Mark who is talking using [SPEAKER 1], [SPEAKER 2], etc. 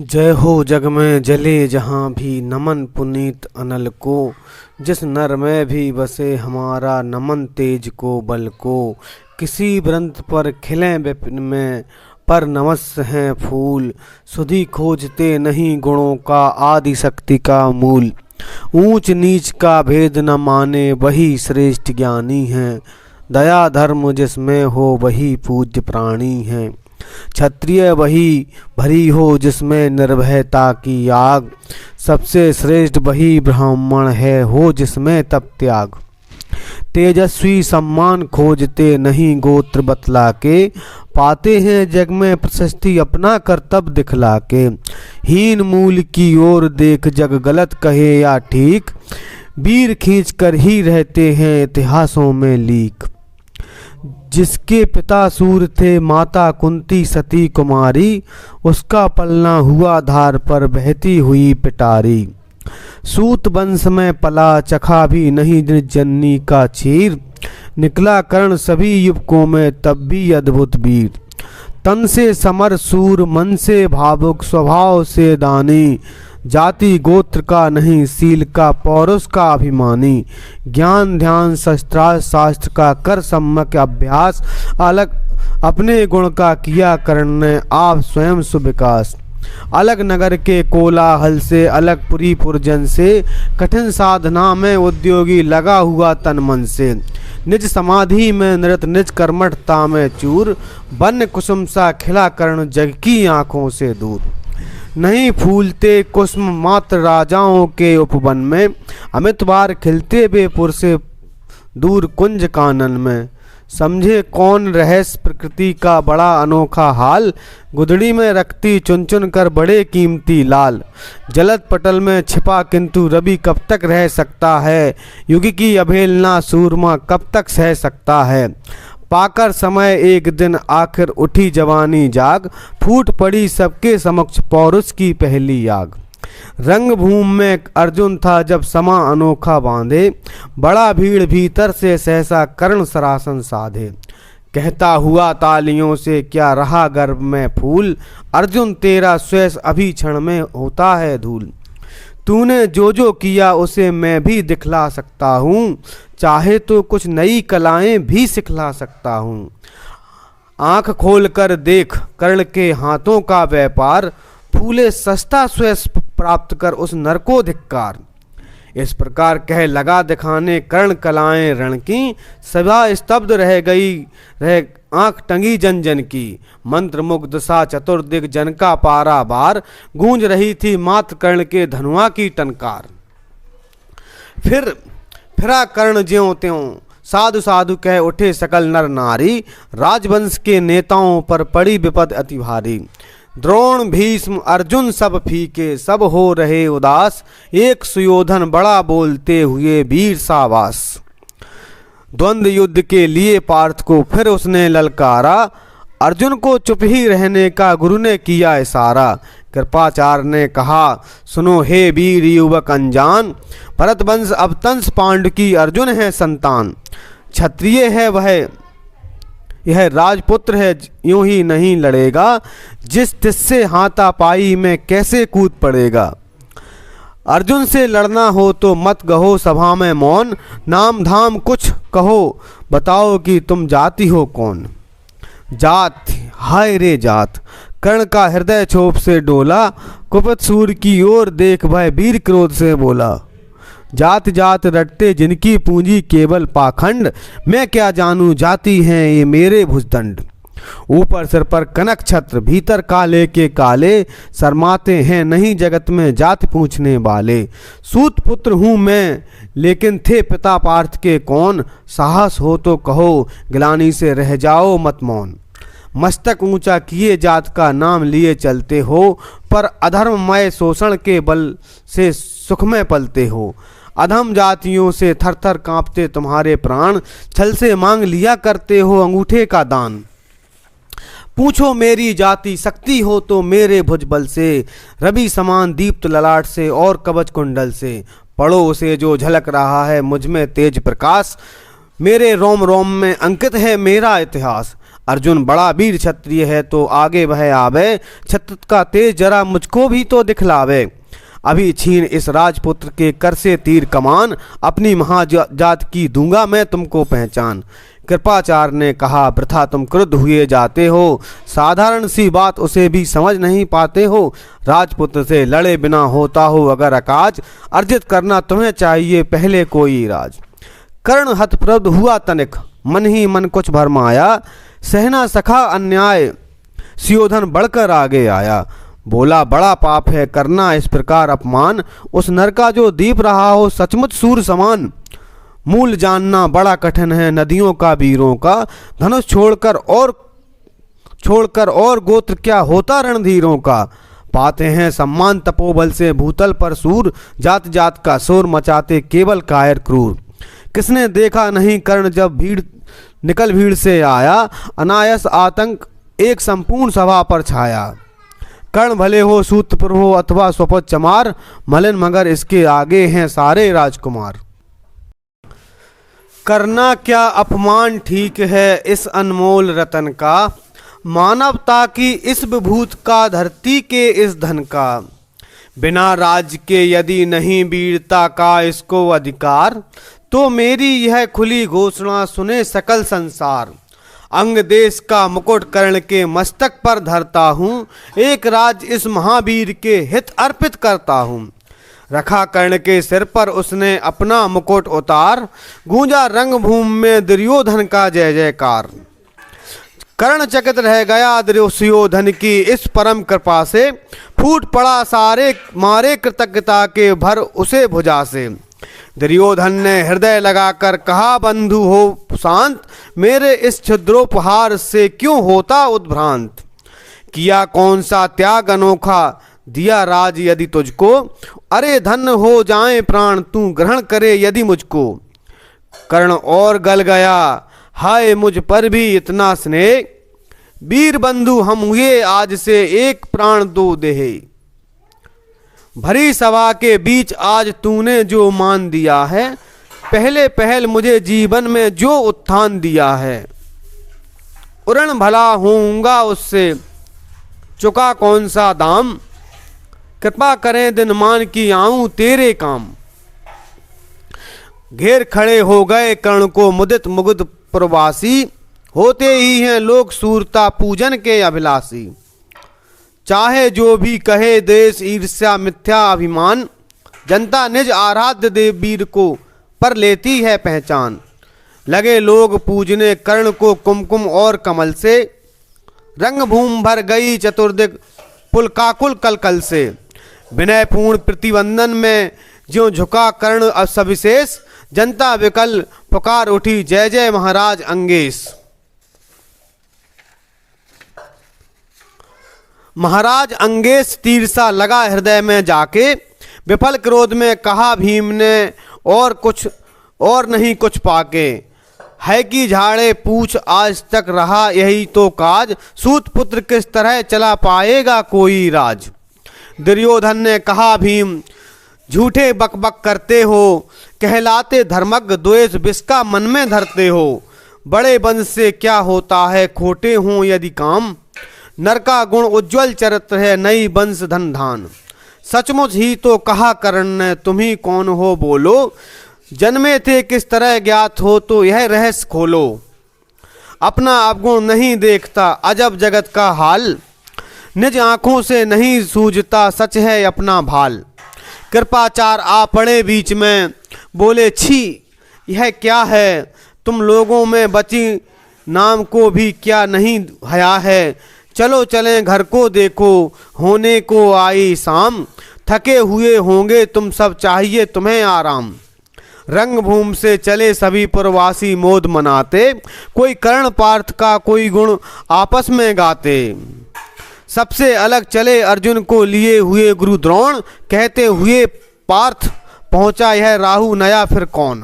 [SPEAKER 1] जय हो जग में जले जहाँ भी नमन पुनीत अनल को, जिस नर में भी बसे हमारा नमन तेज को बल को। किसी व्रंत पर खिले विपिन में पर नमस हैं फूल, सुधि खोजते नहीं गुणों का आदि शक्ति का मूल। ऊंच नीच का भेद न माने वही श्रेष्ठ ज्ञानी हैं, दया धर्म जिसमें हो वही पूज्य प्राणी हैं। क्षत्रिय वही भरी हो जिसमें निर्भयता की आग, सबसे श्रेष्ठ वही ब्राह्मण है हो जिसमें तप त्याग। तेजस्वी सम्मान खोजते नहीं गोत्र बतला के, पाते हैं जग में प्रशस्ति अपना कर्तव्य दिखला के। हीन मूल की ओर देख जग गलत कहे या ठीक, वीर खींच कर ही रहते हैं इतिहासों में लीक। जिसके पिता सूर थे माता कुंती सती कुमारी, उसका पलना हुआ धार पर बहती हुई पिटारी। सूत वंश में पला चखा भी नहीं जननी का क्षीर, निकला कर्ण सभी युवकों में तब भी अद्भुत वीर। तन से समर सूर मन से भावुक स्वभाव से दानी, जाति गोत्र का नहीं सील का पौरुष का अभिमानी। ज्ञान ध्यान शास्त्र का कर सम्यक अभ्यास, अलग अपने गुण का किया करने आप स्वयं सुविकास। अलग नगर के कोलाहल से अलग पुरी पुरजन से, कठिन साधना में उद्योगी लगा हुआ तन मन से। निज समाधि में नृत निज कर्मठता में चूर, बन कुसुम सा खिला कर्ण जग की आंखों से दूर। नहीं फूलते कुसुम मात्र राजाओं के उपवन में, अमित बार खिलते बेपुर से दूर कुंज कानन में। समझे कौन रहस्य प्रकृति का बड़ा अनोखा हाल, गुदड़ी में रखती चुन चुन कर बड़े कीमती लाल। जलद पटल में छिपा किंतु रवि कब तक रह सकता है, युग की अवहेलना सूरमा कब तक सह सकता है। पाकर समय एक दिन आखिर उठी जवानी जाग, फूट पड़ी सबके समक्ष पौरुष की पहली आग। रंग भूमि में अर्जुन था जब समा अनोखा बांधे, बड़ा भीड़ भीतर से सहसा कर्ण सरासन साधे। कहता हुआ तालियों से क्या रहा गर्भ में फूल, अर्जुन तेरा श्वेस अभी क्षण में होता है धूल। तूने जो किया उसे मैं भी दिखला सकता हूँ, चाहे तो कुछ नई कलाएं भी सिखला सकता हूँ। आंख खोल कर देख कर्ण के हाथों का व्यापार, फूले सस्ता श्वेस प्राप्त कर उस नर को धिक्कार। इस प्रकार कह लगा दिखाने कर्ण कलाएं रण की, सभा स्तब्ध रह आंख टंगी जन जन की। मंत्र मुग्ध सा चतुर्दिग जन का पारा बार, गूंज रही थी मात्र कर्ण के धनुआ की टनकार। फिरा कर्ण ज्यों त्यों साधु साधु कह उठे सकल नर नारी, राजवंश के नेताओं पर पड़ी विपद अति भारी। द्रोण भीष्म अर्जुन सब फीके सब हो रहे उदास, एक सुयोधन बड़ा बोलते हुए वीर सावास। द्वंद्व युद्ध के लिए पार्थ को फिर उसने ललकारा, अर्जुन को चुप ही रहने का गुरु ने किया इशारा। कृपाचार्य ने कहा सुनो हे वीर युवक अनजान, भरत वंश अब तंस पांडु की अर्जुन है संतान। क्षत्रिय है वह यह राजपुत्र है, यूं ही नहीं लड़ेगा, जिस तिससे हाथापाई में कैसे कूद पड़ेगा। अर्जुन से लड़ना हो तो मत कहो सभा में मौन, नाम धाम कुछ कहो बताओ कि तुम जाति हो कौन। जात हाय रे जात, कर्ण का हृदय क्षोभ से डोला, कुपित सूर की ओर देख भय वीर क्रोध से बोला। जात जात रटते जिनकी पूंजी केवल पाखंड, मैं क्या जानूं जाति हैं ये मेरे भुजदंड। ऊपर सिर पर कनक छत्र भीतर काले के काले, शर्माते हैं नहीं जगत में जाति पूछने वाले। सूत पुत्र हूँ मैं लेकिन थे पिता पार्थ के कौन, साहस हो तो कहो गिलानी से रह जाओ मत मौन। मस्तक ऊंचा किए जात का नाम लिए चलते हो, पर अधर्ममय शोषण के बल से सुख में पलते हो। अधम जातियों से थर थर कांपते तुम्हारे प्राण, छल से मांग लिया करते हो अंगूठे का दान। पूछो मेरी जाति शक्ति हो तो मेरे भुजबल से, रवि समान दीप्त ललाट से और कवच कुंडल से। पढ़ो उसे जो झलक रहा है मुझ में तेज प्रकाश, मेरे रोम रोम में अंकित है मेरा इतिहास। अर्जुन बड़ा वीर क्षत्रिय है तो आगे वह आवे, छत्र का तेज जरा मुझको भी तो दिखलावे। अभी छीन इस राजपुत्र के कर से तीर कमान, अपनी महाजात की दूंगा मैं तुमको पहचान। कृपाचार्य ने कहा वृथा तुम क्रुद्ध हुए जाते हो, साधारण सी बात उसे भी समझ नहीं पाते हो। राजपुत्र से लड़े बिना होता हो अगर अकाज, अर्जित करना तुम्हें चाहिए पहले कोई राज। कर्ण हतप्रभ हुआ तनिक, मन ही मन कुछ भरमाया, सहना सखा अन्याय, सुयोधन बढ़कर आगे आया। बोला बड़ा पाप है करना इस प्रकार अपमान, उस नर का जो दीप रहा हो सचमुच सूर समान। मूल जानना बड़ा कठिन है नदियों का वीरों का, धनुष छोड़कर और गोत्र क्या होता रणधीरों का। पाते हैं सम्मान तपोबल से भूतल पर सूर, जात जात का शोर मचाते केवल कायर क्रूर। किसने देखा नहीं कर्ण जब भीड़ से आया, अनायास आतंक एक संपूर्ण सभा पर छाया। कर्ण भले हो सूतपुर हो अथवा स्वपत चमार, मलिन मगर इसके आगे हैं सारे राजकुमार। करना क्या अपमान ठीक है इस अनमोल रतन का, मानवता की इस विभूत का धरती के इस धन का। बिना राज के यदि नहीं वीरता का इसको अधिकार, तो मेरी यह खुली घोषणा सुने सकल संसार। अंग देश का मुकुट कर्ण के मस्तक पर धरता हूँ, एक राज इस महावीर के हित अर्पित करता हूँ। रखा कर्ण के सिर पर उसने अपना मुकुट उतार, गूंजा रंगभूमि में दुर्योधन का जय जयकार। कर्ण चकित रह गया दुर्योधन की इस परम कृपा से, फूट पड़ा सारे मारे कृतज्ञता के भर उसे भुजा से। दुर्योधन ने हृदय लगाकर कहा बंधु हो शांत, मेरे इस क्षुद्रोपहार से क्यों होता उद्भ्रांत। किया कौन सा त्याग अनोखा दिया राज यदि तुझको, अरे धन हो जाए प्राण तू ग्रहण करे यदि मुझको। कर्ण और गल गया हाय मुझ पर भी इतना स्नेह, वीर बंधु हम हुए आज से एक प्राण दो देहे। भरी सभा के बीच आज तूने जो मान दिया है, पहले पहल मुझे जीवन में जो उत्थान दिया है। उरण भला होऊंगा उससे चुका कौन सा दाम, कृपा करें दिन मान की आऊं तेरे काम। घेर खड़े हो गए कर्ण को मुदित मुग्ध प्रवासी, होते ही हैं लोग सूरता पूजन के अभिलाषी। चाहे जो भी कहे देश ईर्ष्या मिथ्या अभिमान, जनता निज आराध्य देव वीर को पर लेती है पहचान। लगे लोग पूजने कर्ण को कुमकुम और कमल से, रंगभूमि भर गई चतुर्दिक पुलकाकुल कलकल से। विनयपूर्ण प्रतिवंदन में ज्यों झुका कर्ण सविशेष, जनता विकल पुकार उठी जय जय महाराज अंगेश। महाराज अंगेश तीर सा लगा हृदय में जाके, विफल क्रोध में कहा भीम ने और नहीं कुछ पाके। है कि झाड़े पूछ आज तक रहा यही तो काज, सूत पुत्र किस तरह चला पाएगा कोई राज। दुर्योधन ने कहा भीम झूठे बकबक करते हो, कहलाते धर्मज्ञ द्वेष विष का मन में धरते हो। बड़े वंश से क्या होता है खोटे हों यदि काम, नर का गुण उज्ज्वल चरित्र है नई वंश धन धान। सचमुच ही तो कहा कर्ण ने तुम ही कौन हो बोलो, जन्मे थे किस तरह ज्ञात हो तो यह रहस्य खोलो। अपना अवगुण नहीं देखता अजब जगत का हाल, निज आंखों से नहीं सूझता सच है अपना भाल। कृपाचार आ पड़े बीच में बोले छी यह क्या है, तुम लोगों में बची नाम को भी क्या नहीं हया है। चलो चलें घर को देखो होने को आई शाम, थके हुए होंगे तुम सब चाहिए तुम्हें आराम। रंगभूमि से चले सभी पुरवासी मोद मनाते, कोई कर्ण पार्थ का कोई गुण आपस में गाते। सबसे अलग चले अर्जुन को लिए हुए गुरु द्रोण, कहते हुए पार्थ पहुंचा यह राहु नया फिर कौन।